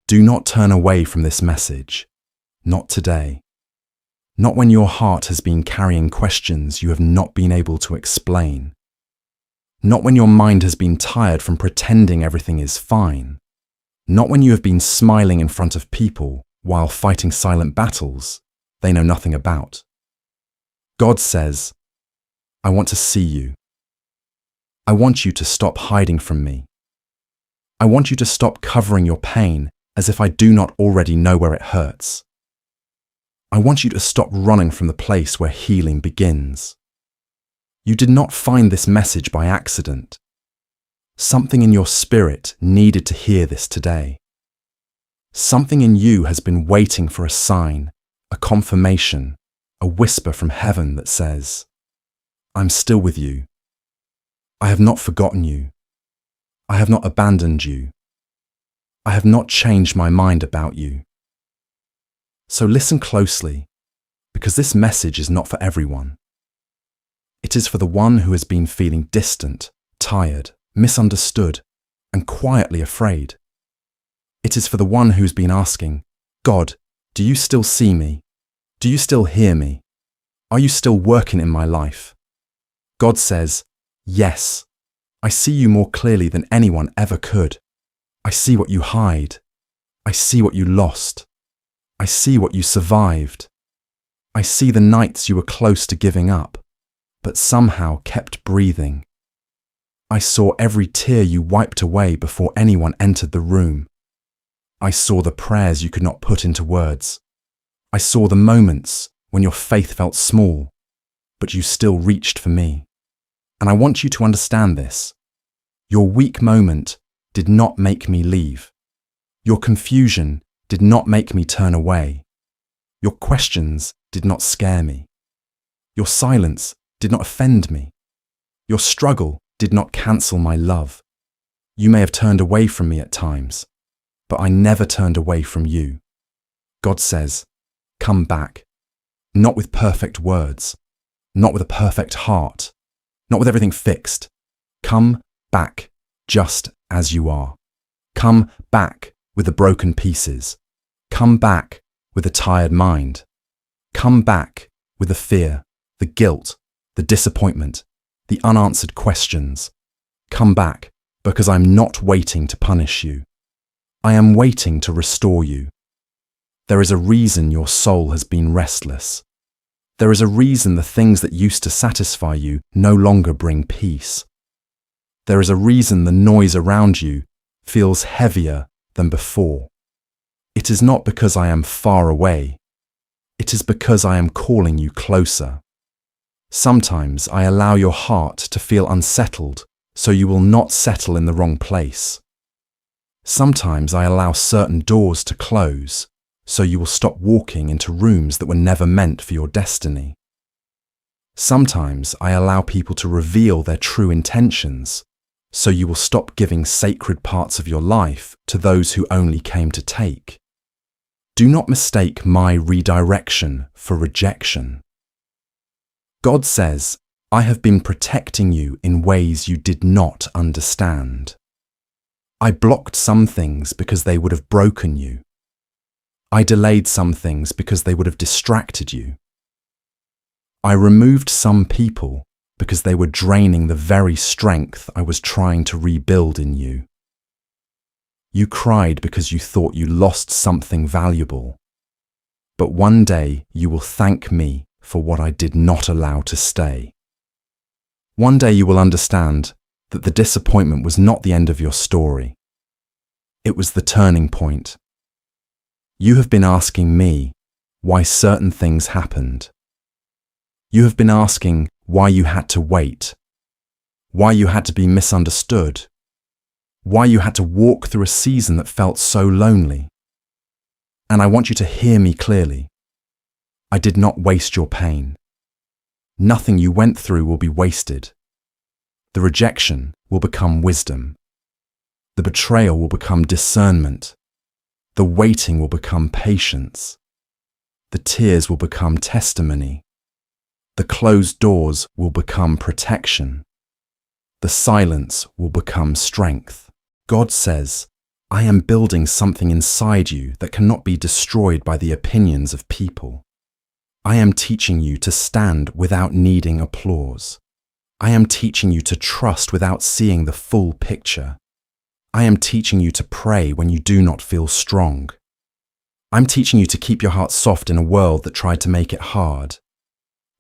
Do not turn away from this message. Not today. Not when your heart has been carrying questions you have not been able to explain. Not when your mind has been tired from pretending everything is fine. Not when you have been smiling in front of people while fighting silent battles they know nothing about. God says, I want to see you. I want you to stop hiding from me. I want you to stop covering your pain as if I do not already know where it hurts. I want you to stop running from the place where healing begins. You did not find this message by accident. Something in your spirit needed to hear this today. Something in you has been waiting for a sign, a confirmation, a whisper from heaven that says, I'm still with you. I have not forgotten you. I have not abandoned you. I have not changed my mind about you. So listen closely, because this message is not for everyone. It is for the one who has been feeling distant, tired, misunderstood, and quietly afraid. It is for the one who's been asking, God, do you still see me? Do you still hear me? Are you still working in my life? God says, yes, I see you more clearly than anyone ever could. I see what you hide. I see what you lost. I see what you survived. I see the nights you were close to giving up, but somehow kept breathing. I saw every tear you wiped away before anyone entered the room. I saw the prayers you could not put into words. I saw the moments when your faith felt small, but you still reached for me. And I want you to understand this. Your weak moment did not make me leave. Your confusion did not make me turn away. Your questions did not scare me. Your silence did not offend me. Your struggle did not cancel my love. You may have turned away from me at times, but I never turned away from you. God says, come back, not with perfect words, not with a perfect heart, not with everything fixed. Come back just as you are. Come back with the broken pieces. Come back with a tired mind. Come back with the fear, the guilt, the disappointment, the unanswered questions. Come back because I'm not waiting to punish you. I am waiting to restore you. There is a reason your soul has been restless. There is a reason the things that used to satisfy you no longer bring peace. There is a reason the noise around you feels heavier than before. It is not because I am far away. It is because I am calling you closer. Sometimes I allow your heart to feel unsettled so you will not settle in the wrong place. Sometimes I allow certain doors to close so you will stop walking into rooms that were never meant for your destiny. Sometimes I allow people to reveal their true intentions so you will stop giving sacred parts of your life to those who only came to take. Do not mistake my redirection for rejection. God says, I have been protecting you in ways you did not understand. I blocked some things because they would have broken you. I delayed some things because they would have distracted you. I removed some people because they were draining the very strength I was trying to rebuild in you. You cried because you thought you lost something valuable. But one day you will thank me for what I did not allow to stay. One day you will understand that the disappointment was not the end of your story. It was the turning point. You have been asking me why certain things happened. You have been asking why you had to wait, why you had to be misunderstood, why you had to walk through a season that felt so lonely. And I want you to hear me clearly. I did not waste your pain. Nothing you went through will be wasted. The rejection will become wisdom. The betrayal will become discernment. The waiting will become patience. The tears will become testimony. The closed doors will become protection. The silence will become strength. God says, I am building something inside you that cannot be destroyed by the opinions of people. I am teaching you to stand without needing applause. I am teaching you to trust without seeing the full picture. I am teaching you to pray when you do not feel strong. I'm teaching you to keep your heart soft in a world that tried to make it hard.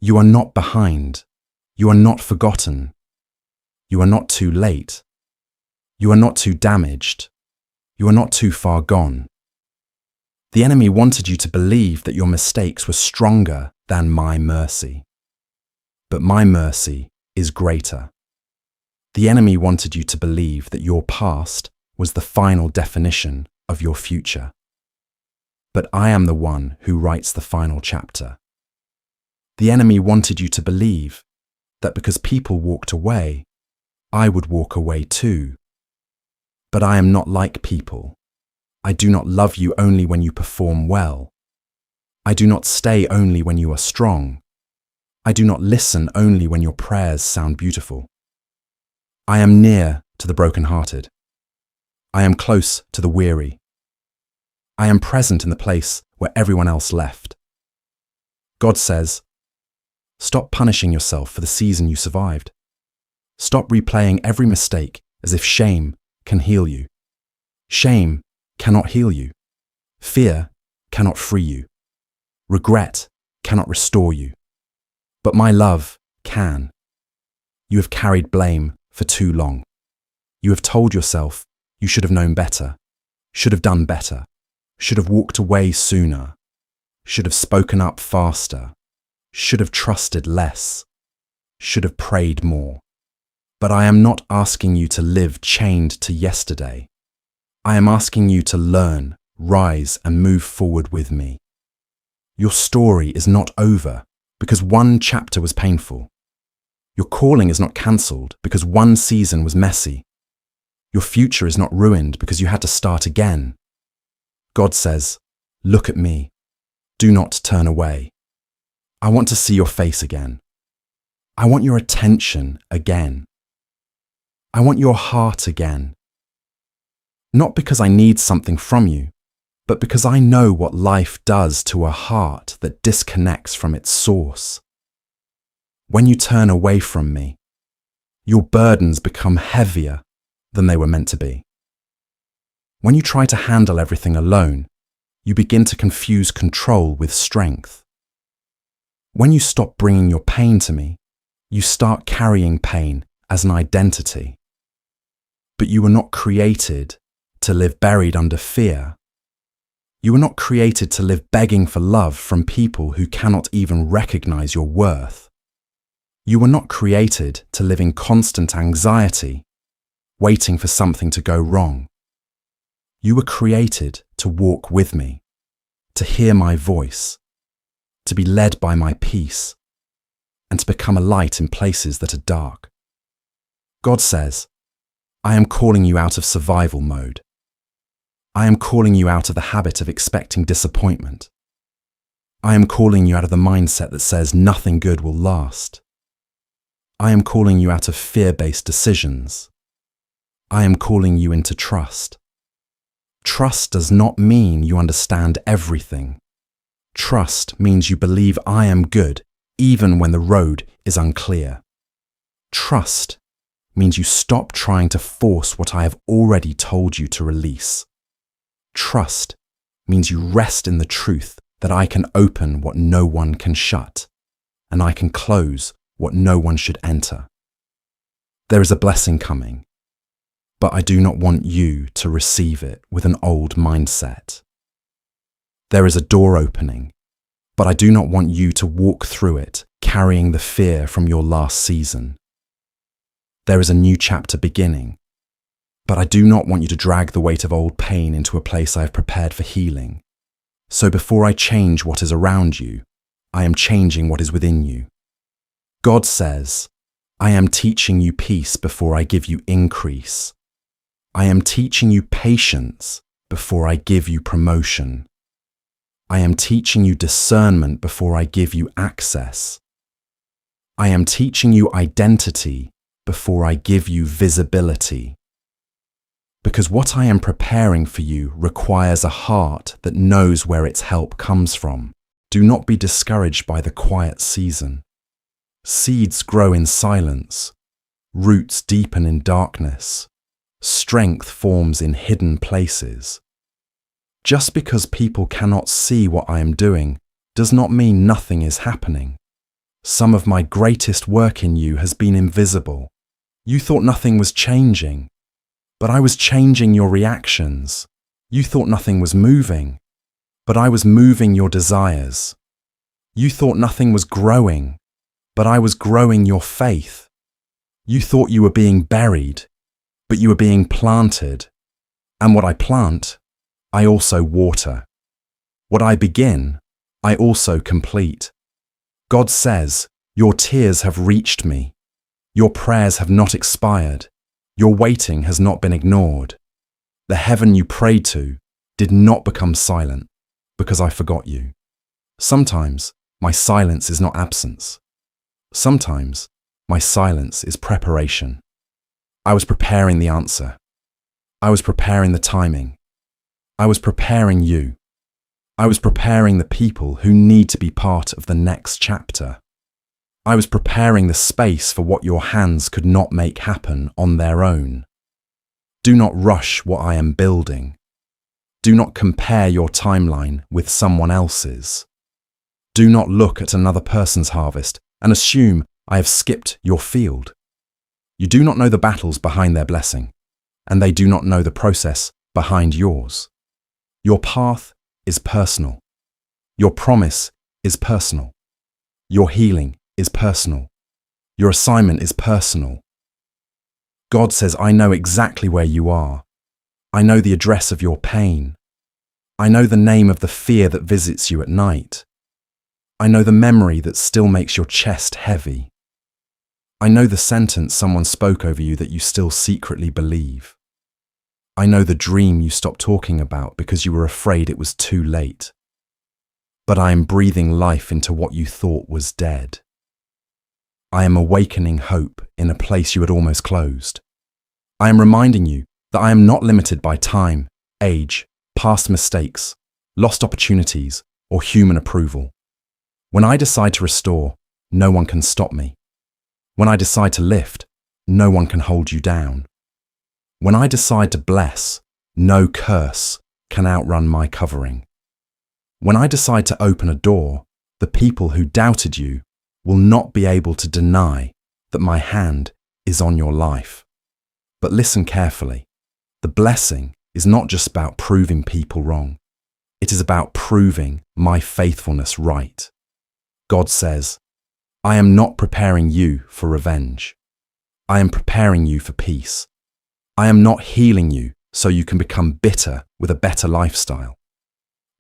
You are not behind. You are not forgotten. You are not too late. You are not too damaged. You are not too far gone. The enemy wanted you to believe that your mistakes were stronger than my mercy. But my mercy is greater. The enemy wanted you to believe that your past was the final definition of your future. But I am the one who writes the final chapter. The enemy wanted you to believe that because people walked away, I would walk away too. But I am not like people. I do not love you only when you perform well. I do not stay only when you are strong. I do not listen only when your prayers sound beautiful. I am near to the brokenhearted. I am close to the weary. I am present in the place where everyone else left. God says, stop punishing yourself for the season you survived. Stop replaying every mistake as if shame can heal you. Shame cannot heal you. Fear cannot free you. Regret cannot restore you. But my love can. You have carried blame for too long. You have told yourself you should have known better, should have done better, should have walked away sooner, should have spoken up faster, should have trusted less, should have prayed more. But I am not asking you to live chained to yesterday. I am asking you to learn, rise, and move forward with me. Your story is not over because one chapter was painful. Your calling is not cancelled because one season was messy. Your future is not ruined because you had to start again. God says, look at me. Do not turn away. I want to see your face again. I want your attention again. I want your heart again. Not because I need something from you, but because I know what life does to a heart that disconnects from its source. When you turn away from me, your burdens become heavier than they were meant to be. When you try to handle everything alone, you begin to confuse control with strength. When you stop bringing your pain to me, you start carrying pain as an identity. But you were not created to live buried under fear. You were not created to live begging for love from people who cannot even recognize your worth. You were not created to live in constant anxiety, waiting for something to go wrong. You were created to walk with me, to hear my voice, to be led by my peace, and to become a light in places that are dark. God says, I am calling you out of survival mode. I am calling you out of the habit of expecting disappointment. I am calling you out of the mindset that says nothing good will last. I am calling you out of fear-based decisions. I am calling you into trust. Trust does not mean you understand everything. Trust means you believe I am good even when the road is unclear. Trust means you stop trying to force what I have already told you to release. Trust means you rest in the truth that I can open what no one can shut, and I can close what no one should enter. There is a blessing coming, but I do not want you to receive it with an old mindset. There is a door opening, but I do not want you to walk through it carrying the fear from your last season. There is a new chapter beginning, but I do not want you to drag the weight of old pain into a place I have prepared for healing. So before I change what is around you, I am changing what is within you. God says, I am teaching you peace before I give you increase. I am teaching you patience before I give you promotion. I am teaching you discernment before I give you access. I am teaching you identity before I give you visibility. Because what I am preparing for you requires a heart that knows where its help comes from. Do not be discouraged by the quiet season. Seeds grow in silence. Roots deepen in darkness. Strength forms in hidden places. Just because people cannot see what I am doing does not mean nothing is happening. Some of my greatest work in you has been invisible. You thought nothing was changing, but I was changing your reactions. You thought nothing was moving, but I was moving your desires. You thought nothing was growing, but I was growing your faith. You thought you were being buried, but you were being planted. And what I plant, I also water. What I begin, I also complete. God says, your tears have reached me. Your prayers have not expired. Your waiting has not been ignored. The heaven you prayed to did not become silent because I forgot you. Sometimes my silence is not absence. Sometimes my silence is preparation. I was preparing the answer. I was preparing the timing. I was preparing you. I was preparing the people who need to be part of the next chapter. I was preparing the space for what your hands could not make happen on their own. Do not rush what I am building. Do not compare your timeline with someone else's. Do not look at another person's harvest and assume I have skipped your field. You do not know the battles behind their blessing, and they do not know the process behind yours. Your path is personal. Your promise is personal. Your healing is personal. Your assignment is personal. God says, I know exactly where you are. I know the address of your pain. I know the name of the fear that visits you at night. I know the memory that still makes your chest heavy. I know the sentence someone spoke over you that you still secretly believe. I know the dream you stopped talking about because you were afraid it was too late. But I am breathing life into what you thought was dead. I am awakening hope in a place you had almost closed. I am reminding you that I am not limited by time, age, past mistakes, lost opportunities, or human approval. When I decide to restore, no one can stop me. When I decide to lift, no one can hold you down. When I decide to bless, no curse can outrun my covering. When I decide to open a door, the people who doubted you will not be able to deny that my hand is on your life. But listen carefully. The blessing is not just about proving people wrong. It is about proving my faithfulness right. God says, I am not preparing you for revenge. I am preparing you for peace. I am not healing you so you can become bitter with a better lifestyle.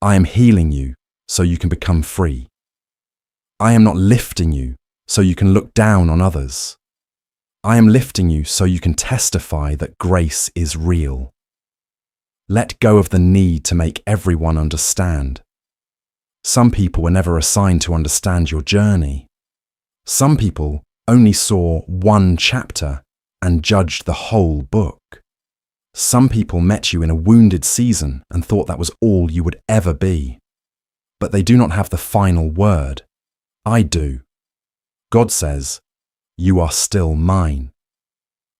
I am healing you so you can become free. I am not lifting you so you can look down on others. I am lifting you so you can testify that grace is real. Let go of the need to make everyone understand. Some people were never assigned to understand your journey. Some people only saw one chapter and judged the whole book. Some people met you in a wounded season and thought that was all you would ever be. But they do not have the final word. I do. God says, you are still mine.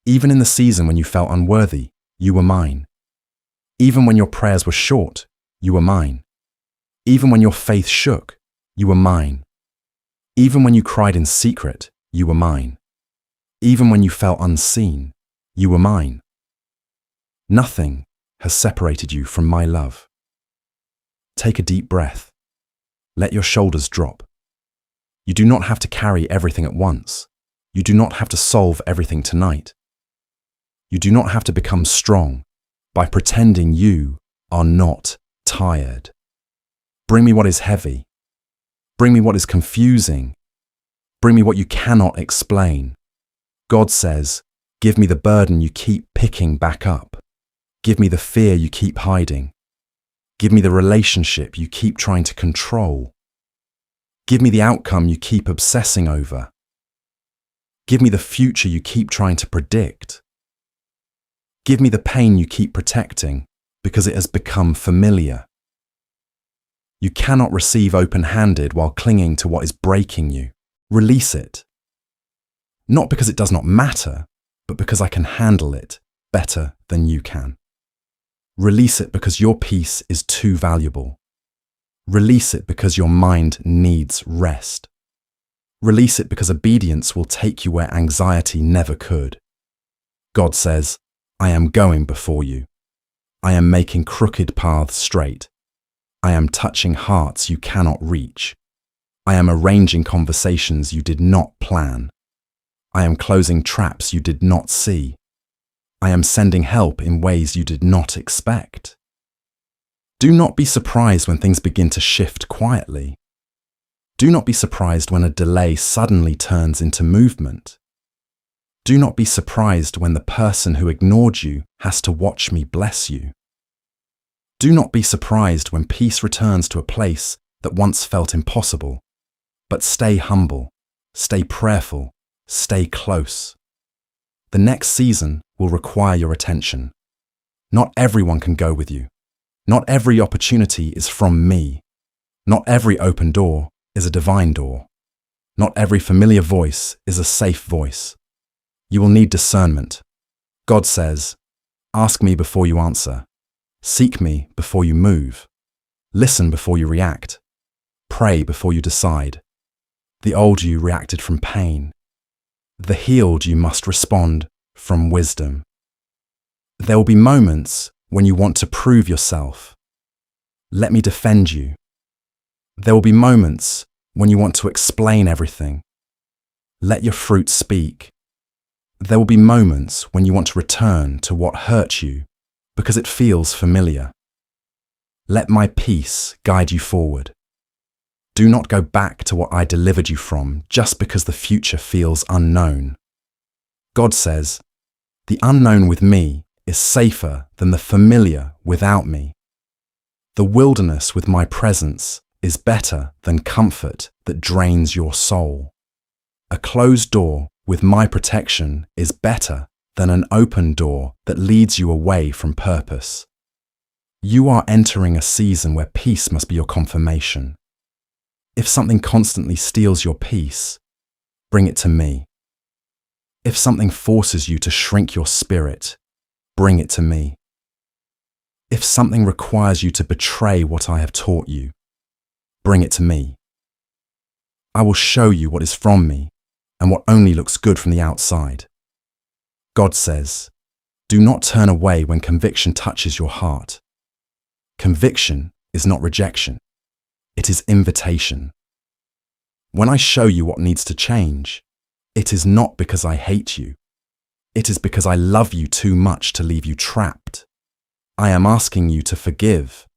Even in the season when you felt unworthy, you were mine. Even when your prayers were short, you were mine. Even when your faith shook, you were mine. Even when you cried in secret, you were mine. Even when you felt unseen, you were mine. Nothing has separated you from my love. Take a deep breath. Let your shoulders drop. You do not have to carry everything at once. You do not have to solve everything tonight. You do not have to become strong by pretending you are not tired. Bring me what is heavy. Bring me what is confusing. Bring me what you cannot explain. God says, give me the burden you keep picking back up. Give me the fear you keep hiding. Give me the relationship you keep trying to control. Give me the outcome you keep obsessing over. Give me the future you keep trying to predict. Give me the pain you keep protecting because it has become familiar. You cannot receive open-handed while clinging to what is breaking you. Release it. Not because it does not matter, but because I can handle it better than you can. Release it because your peace is too valuable. Release it because your mind needs rest. Release it because obedience will take you where anxiety never could. God says, I am going before you. I am making crooked paths straight. I am touching hearts you cannot reach. I am arranging conversations you did not plan. I am closing traps you did not see. I am sending help in ways you did not expect. Do not be surprised when things begin to shift quietly. Do not be surprised when a delay suddenly turns into movement. Do not be surprised when the person who ignored you has to watch me bless you. Do not be surprised when peace returns to a place that once felt impossible. But stay humble, stay prayerful, stay close. The next season will require your attention. Not everyone can go with you. Not every opportunity is from me. Not every open door is a divine door. Not every familiar voice is a safe voice. You will need discernment. God says, ask me before you answer. Seek me before you move. Listen before you react. Pray before you decide. The old you reacted from pain. The healed you must respond from wisdom. There will be moments when you want to prove yourself. Let me defend you. There will be moments when you want to explain everything. Let your fruit speak. There will be moments when you want to return to what hurt you because it feels familiar. Let my peace guide you forward. Do not go back to what I delivered you from just because the future feels unknown. God says, the unknown with me is safer than the familiar without me. The wilderness with my presence is better than comfort that drains your soul. A closed door with my protection is better than an open door that leads you away from purpose. You are entering a season where peace must be your confirmation. If something constantly steals your peace, bring it to me. If something forces you to shrink your spirit, bring it to me. If something requires you to betray what I have taught you, bring it to me. I will show you what is from me and what only looks good from the outside. God says, do not turn away when conviction touches your heart. Conviction is not rejection. It is invitation. When I show you what needs to change, it is not because I hate you. It is because I love you too much to leave you trapped. I am asking you to forgive,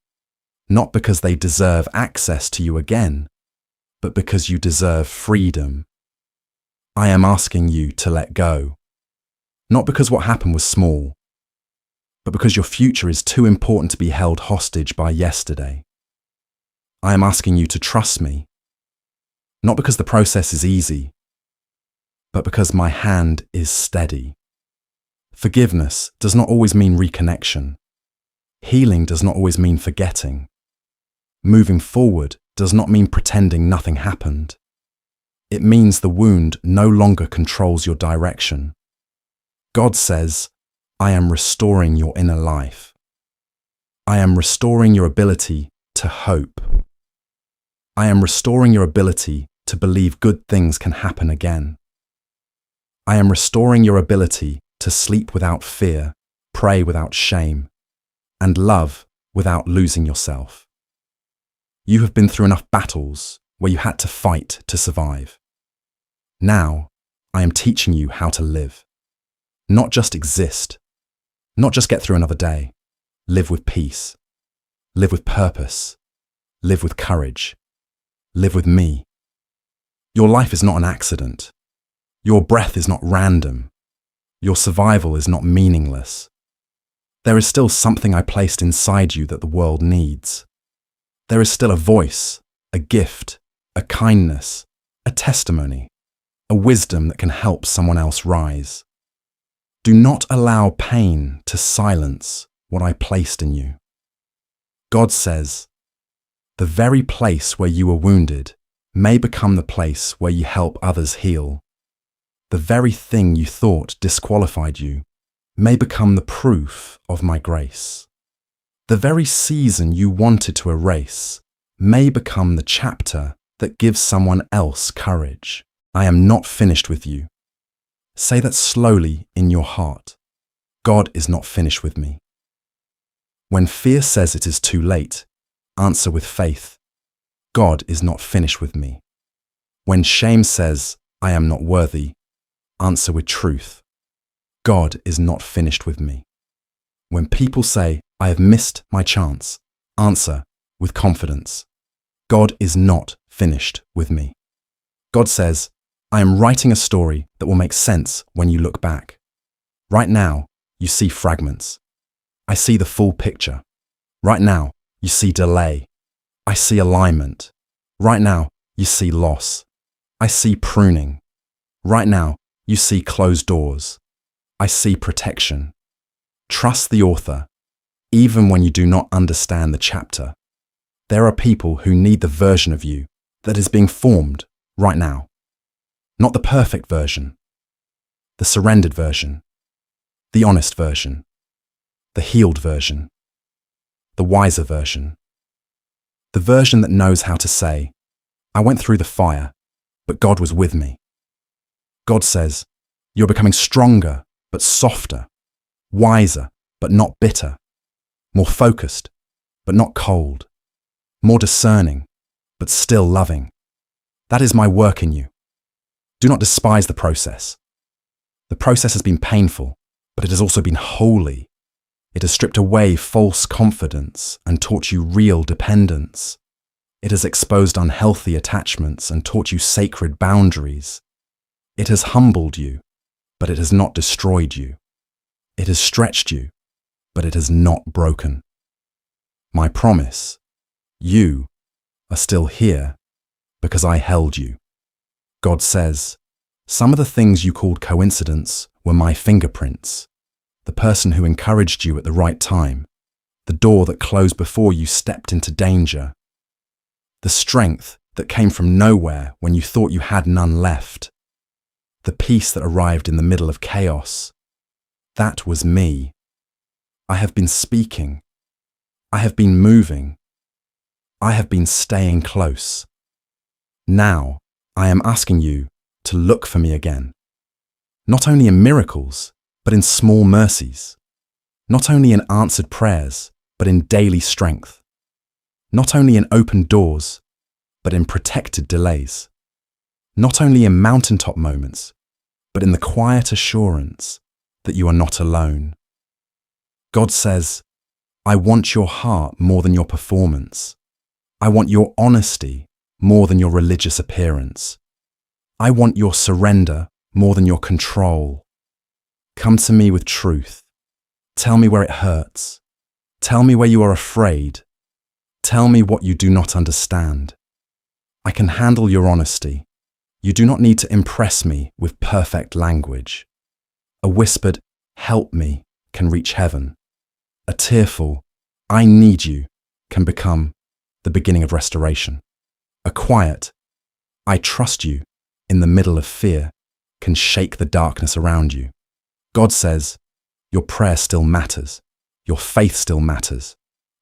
not because they deserve access to you again, but because you deserve freedom. I am asking you to let go, not because what happened was small, but because your future is too important to be held hostage by yesterday. I am asking you to trust me, not because the process is easy, but because my hand is steady. Forgiveness does not always mean reconnection. Healing does not always mean forgetting. Moving forward does not mean pretending nothing happened. It means the wound no longer controls your direction. God says, I am restoring your inner life. I am restoring your ability to hope. I am restoring your ability to believe good things can happen again. I am restoring your ability to sleep without fear, pray without shame, and love without losing yourself. You have been through enough battles where you had to fight to survive. Now, I am teaching you how to live. Not just exist. Not just get through another day. Live with peace. Live with purpose. Live with courage. Live with me. Your life is not an accident. Your breath is not random. Your survival is not meaningless. There is still something I placed inside you that the world needs. There is still a voice, a gift, a kindness, a testimony, a wisdom that can help someone else rise. Do not allow pain to silence what I placed in you. God says, the very place where you were wounded may become the place where you help others heal. The very thing you thought disqualified you may become the proof of my grace. The very season you wanted to erase may become the chapter that gives someone else courage. I am not finished with you. Say that slowly in your heart. God is not finished with me. When fear says it is too late, answer with faith. God is not finished with me. When shame says, I am not worthy, answer with truth. God is not finished with me. When people say, I have missed my chance, answer with confidence. God is not finished with me. God says, I am writing a story that will make sense when you look back. Right now, you see fragments. I see the full picture. Right now, you see delay. I see alignment. Right now, you see loss. I see pruning. Right now, you see closed doors. I see protection. Trust the author, even when you do not understand the chapter. There are people who need the version of you that is being formed right now. Not the perfect version, the surrendered version, the honest version, the healed version, the wiser version, the version that knows how to say, I went through the fire, but God was with me. God says, you're becoming stronger, but softer, wiser, but not bitter, more focused, but not cold, more discerning, but still loving. That is my work in you. Do not despise the process. The process has been painful, but it has also been holy. It has stripped away false confidence and taught you real dependence. It has exposed unhealthy attachments and taught you sacred boundaries. It has humbled you, but it has not destroyed you. It has stretched you, but it has not broken. My promise, you are still here because I held you. God says, some of the things you called coincidence were my fingerprints, the person who encouraged you at the right time, the door that closed before you stepped into danger, the strength that came from nowhere when you thought you had none left, the peace that arrived in the middle of chaos. That was me. I have been speaking. I have been moving. I have been staying close. Now, I am asking you to look for me again. Not only in miracles, but in small mercies. Not only in answered prayers, but in daily strength. Not only in open doors, but in protected delays. Not only in mountaintop moments, but in the quiet assurance that you are not alone. God says, I want your heart more than your performance. I want your honesty more than your religious appearance. I want your surrender more than your control. Come to me with truth. Tell me where it hurts. Tell me where you are afraid. Tell me what you do not understand. I can handle your honesty. You do not need to impress me with perfect language. A whispered, help me, can reach heaven. A tearful, I need you, can become the beginning of restoration. A quiet, I trust you, in the middle of fear, can shake the darkness around you. God says, your prayer still matters. Your faith still matters.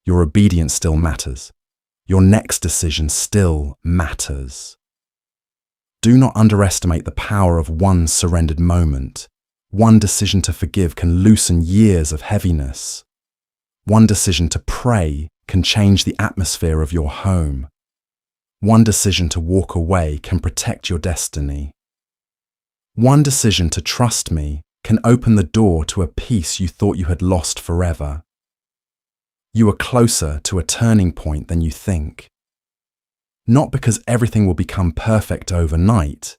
Your obedience still matters. Your next decision still matters. Do not underestimate the power of one surrendered moment. One decision to forgive can loosen years of heaviness. One decision to pray can change the atmosphere of your home. One decision to walk away can protect your destiny. One decision to trust me can open the door to a peace you thought you had lost forever. You are closer to a turning point than you think. Not because everything will become perfect overnight,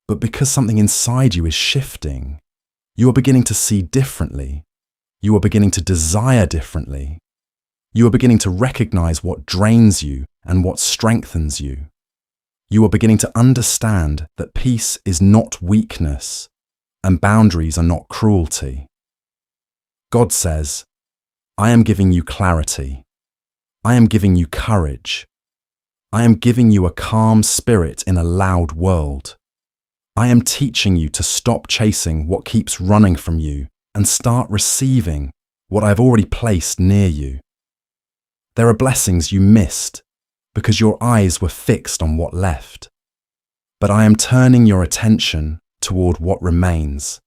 but because something inside you is shifting. You are beginning to see differently. You are beginning to desire differently. You are beginning to recognize what drains you and what strengthens you. You are beginning to understand that peace is not weakness. and boundaries are not cruelty. God says, I am giving you clarity. I am giving you courage. I am giving you a calm spirit in a loud world. I am teaching you to stop chasing what keeps running from you and start receiving what I've already placed near you. There are blessings you missed because your eyes were fixed on what left. But I am turning your attention toward what remains,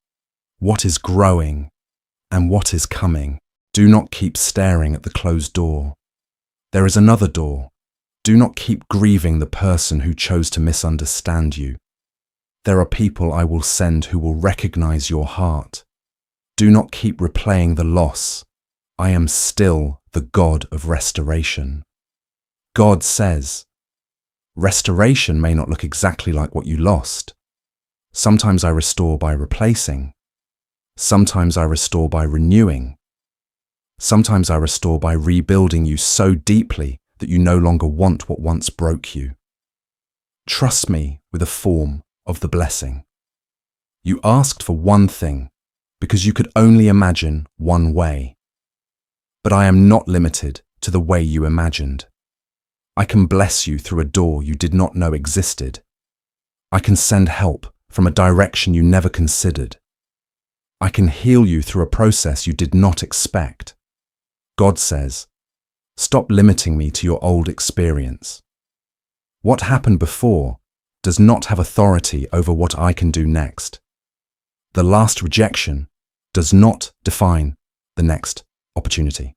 what is growing, and what is coming. Do not keep staring at the closed door. There is another door. Do not keep grieving the person who chose to misunderstand you. There are people I will send who will recognize your heart. Do not keep replaying the loss. I am still the God of restoration. God says, restoration may not look exactly like what you lost. Sometimes I restore by replacing. Sometimes I restore by renewing. Sometimes I restore by rebuilding you so deeply that you no longer want what once broke you. Trust me with a form of the blessing. You asked for one thing because you could only imagine one way. But I am not limited to the way you imagined. I can bless you through a door you did not know existed. I can send help from a direction you never considered. I can heal you through a process you did not expect. God says, stop limiting me to your old experience. What happened before does not have authority over what I can do next. The last rejection does not define the next opportunity.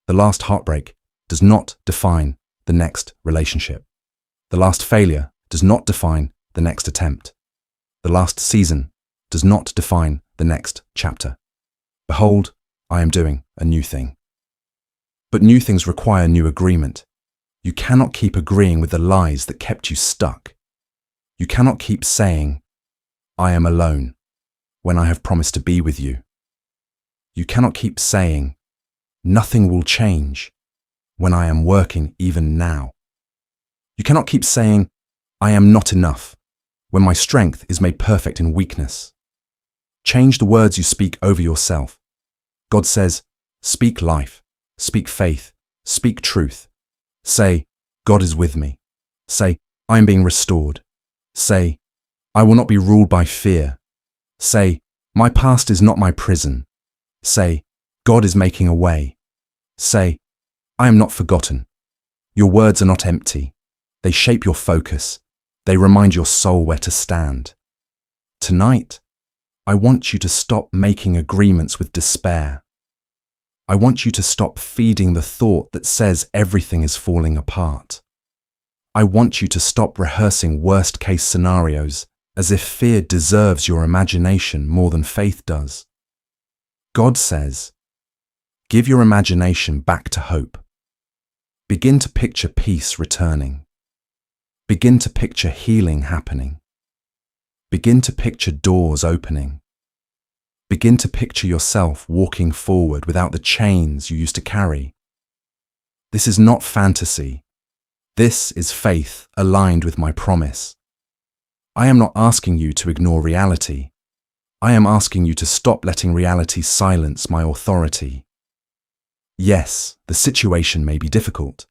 The last heartbreak does not define the next relationship. The last failure does not define the next attempt. The last season does not define the next chapter. Behold, I am doing a new thing. But new things require new agreement. You cannot keep agreeing with the lies that kept you stuck. You cannot keep saying, I am alone, when I have promised to be with you. You cannot keep saying, nothing will change, when I am working even now. You cannot keep saying, I am not enough, when my strength is made perfect in weakness. Change the words you speak over yourself. God says, speak life, speak faith, speak truth. Say, God is with me. Say, I am being restored. Say, I will not be ruled by fear. Say, my past is not my prison. Say, God is making a way. Say, I am not forgotten. Your words are not empty. They shape your focus. They remind your soul where to stand. Tonight, I want you to stop making agreements with despair. I want you to stop feeding the thought that says everything is falling apart. I want you to stop rehearsing worst-case scenarios as if fear deserves your imagination more than faith does. God says, give your imagination back to hope. Begin to picture peace returning. Begin to picture healing happening. Begin to picture doors opening. Begin to picture yourself walking forward without the chains you used to carry. This is not fantasy. This is faith aligned with my promise. I am not asking you to ignore reality. I am asking you to stop letting reality silence my authority. Yes, the situation may be difficult.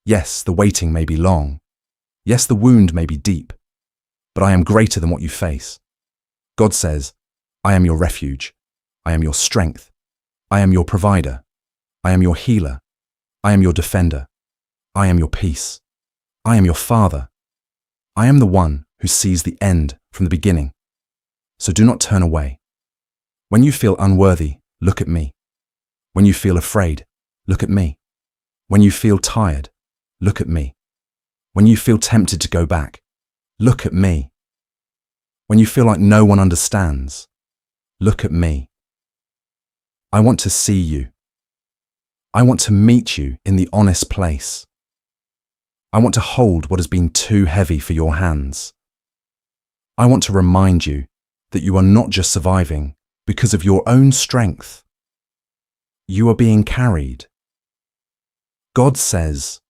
Yes, the waiting may be long. Yes, the wound may be deep. But I am greater than what you face. God says, I am your refuge. I am your strength. I am your provider. I am your healer. I am your defender. I am your peace. I am your father. I am the one who sees the end from the beginning. So do not turn away. When you feel unworthy, look at me. When you feel afraid, look at me. When you feel tired, look at me. When you feel tempted to go back, look at me. When you feel like no one understands, look at me. I want to see you. I want to meet you in the honest place. I want to hold what has been too heavy for your hands. I want to remind you that you are not just surviving because of your own strength. You are being carried. God says,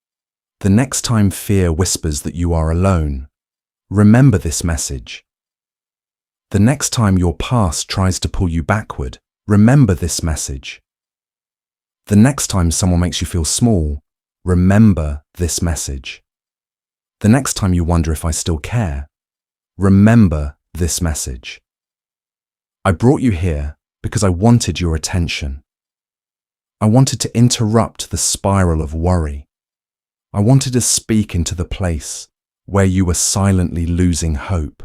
the next time fear whispers that you are alone, remember this message. The next time your past tries to pull you backward, remember this message. The next time someone makes you feel small, remember this message. The next time you wonder if I still care, remember this message. I brought you here because I wanted your attention. I wanted to interrupt the spiral of worry. I wanted to speak into the place where you were silently losing hope.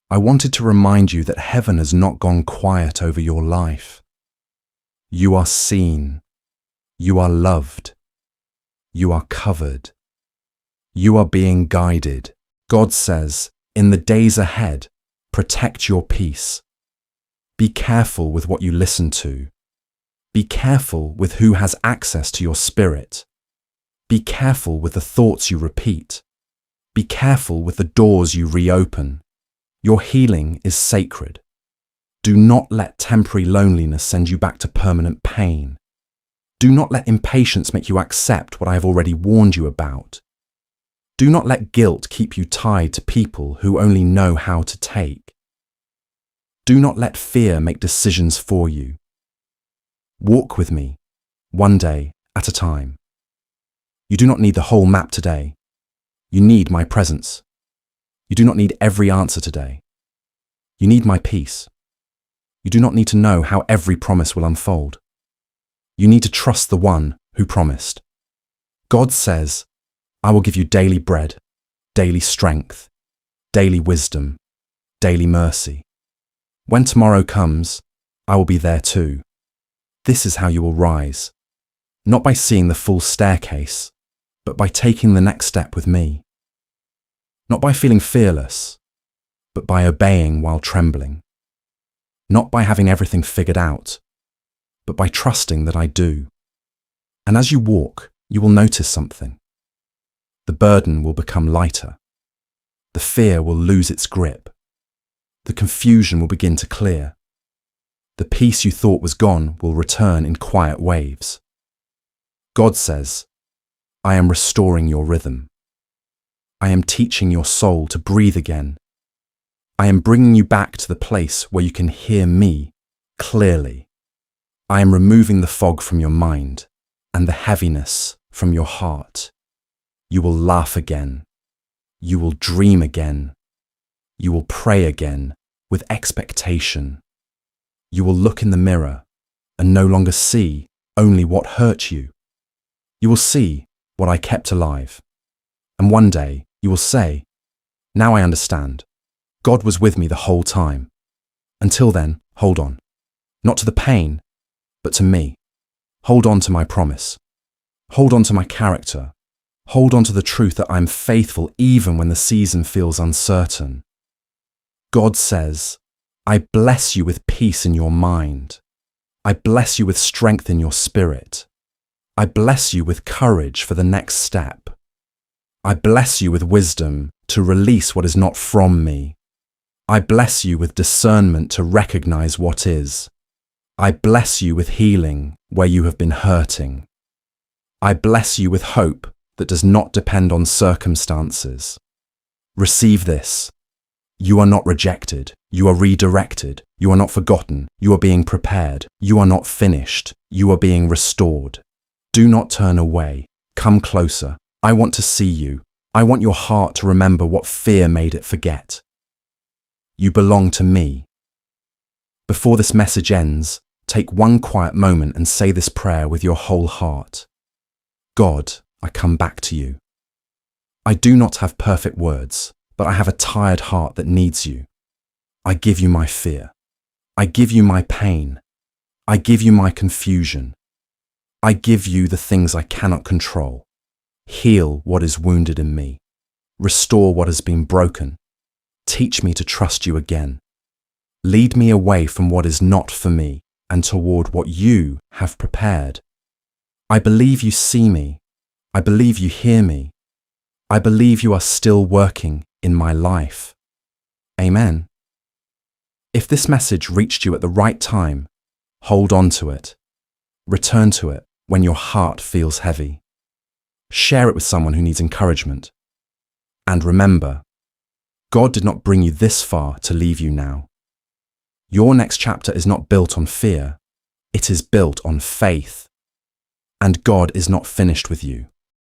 I wanted to remind you that heaven has not gone quiet over your life. You are seen. You are loved. You are covered. You are being guided. God says, in the days ahead, protect your peace. Be careful with what you listen to. Be careful with who has access to your spirit. Be careful with the thoughts you repeat. Be careful with the doors you reopen. Your healing is sacred. Do not let temporary loneliness send you back to permanent pain. Do not let impatience make you accept what I have already warned you about. Do not let guilt keep you tied to people who only know how to take. Do not let fear make decisions for you. Walk with me, one day at a time. You do not need the whole map today. You need my presence. You do not need every answer today. You need my peace. You do not need to know how every promise will unfold. You need to trust the one who promised. God says, I will give you daily bread, daily strength, daily wisdom, daily mercy. When tomorrow comes, I will be there too. This is how you will rise, not by seeing the full staircase, but by taking the next step with me. Not by feeling fearless, but by obeying while trembling. Not by having everything figured out, but by trusting that I do. And as you walk, you will notice something. The burden will become lighter. The fear will lose its grip. The confusion will begin to clear. The peace you thought was gone will return in quiet waves. God says, I am restoring your rhythm. I am teaching your soul to breathe again. I am bringing you back to the place where you can hear me clearly. I am removing the fog from your mind and the heaviness from your heart. You will laugh again. You will dream again. You will pray again with expectation. You will look in the mirror and no longer see only what hurt you. You will see what I kept alive. And one day you will say, now I understand. God was with me the whole time. Until then, hold on. Not to the pain, but to me. Hold on to my promise. Hold on to my character. Hold on to the truth that I'm faithful even when the season feels uncertain. God says, I bless you with peace in your mind. I bless you with strength in your spirit. I bless you with courage for the next step. I bless you with wisdom to release what is not from me. I bless you with discernment to recognize what is. I bless you with healing where you have been hurting. I bless you with hope that does not depend on circumstances. Receive this. You are not rejected. You are redirected. You are not forgotten. You are being prepared. You are not finished. You are being restored. Do not turn away. Come closer. I want to see you. I want your heart to remember what fear made it forget. You belong to me. Before this message ends, take one quiet moment and say this prayer with your whole heart. God, I come back to you. I do not have perfect words, but I have a tired heart that needs you. I give you my fear. I give you my pain. I give you my confusion. I give you the things I cannot control. Heal what is wounded in me. Restore what has been broken. Teach me to trust you again. Lead me away from what is not for me and toward what you have prepared. I believe you see me. I believe you hear me. I believe you are still working in my life. Amen. If this message reached you at the right time, hold on to it. Return to it when your heart feels heavy. Share it with someone who needs encouragement. And remember, God did not bring you this far to leave you now. Your next chapter is not built on fear. It is built on faith. And God is not finished with you.